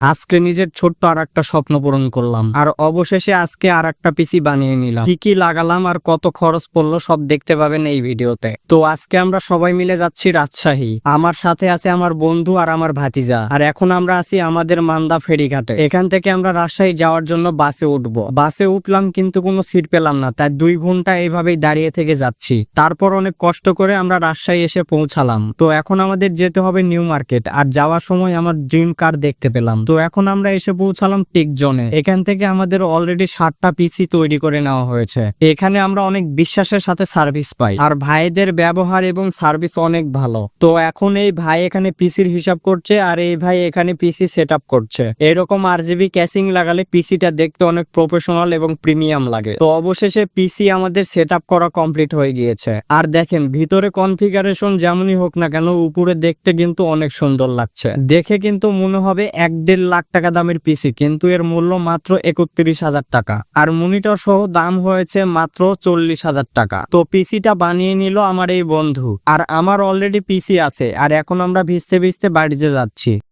আজকে নিজের ছোট্ট আর একটা স্বপ্ন পূরণ করলাম, আর অবশেষে আজকে আর একটা পিসি বানিয়ে নিলাম। কি কি লাগালাম আর কত খরচ পড়লো সব দেখতে পাবেন এই ভিডিওতে। তো আজকে আমরা সবাই মিলে যাচ্ছি রাজশাহী। আমার সাথে আছে আমার বন্ধু আর আমার ভাতিজা। আর এখন আমরা আছি আমাদের মান্দা ফেরিঘাটে। এখান থেকে আমরা রাজশাহী যাওয়ার জন্য বাসে উঠবো। বাসে উঠলাম কিন্তু কোনো সিট পেলাম না, তাই 2 ঘন্টা এইভাবেই দাঁড়িয়ে থেকে যাচ্ছি। তারপর অনেক কষ্ট করে আমরা রাজশাহী এসে পৌঁছালাম। তো এখন আমাদের যেতে হবে নিউ মার্কেট, আর যাওয়ার সময় আমার ড্রিম কার দেখতে পেলাম। তো এখন আমরা এসে পৌঁছালাম টিক জোনে। এখান থেকে আমাদের অলরেডি 7টা পিসি তৈরি করে নেওয়া হয়েছে। এখানে আমরা অনেক বিশ্বাসের সাথে সার্ভিস পাই, আর ভাইদের ব্যবহার এবং সার্ভিস অনেক ভালো। তো এখন এই ভাই এখানে পিসির হিসাব করছে, আর এই ভাই এখানে পিসি সেট আপ করছে। এরকম আরজিবি ক্যাসিং লাগালে পিসিটা দেখতে অনেক প্রফেশনাল এবং প্রিমিয়াম লাগে। তো অবশেষে পিসি আমাদের সেট আপ করা কমপ্লিট হয়ে গিয়েছে। আর দেখেন ভিতরে কনফিগারেশন যেমনই হোক না কেন, উপরে দেখতে কিন্তু অনেক সুন্দর লাগছে। দেখে কিন্তু মনে হবে 1-1.5 লাখ টাকা দামের পিসি, কিন্তু এর মূল্য মাত্র 31,000 টাকা। আর মনিটর সহ দাম হয়েছে মাত্র 40,000 টাকা। তো পিসিটা বানিয়ে নিল আমার এই বন্ধু, আর আমার অলরেডি পিসি আছে। আর এখন আমরা ভিজতে ভিজতে বাড়িতে যাচ্ছি।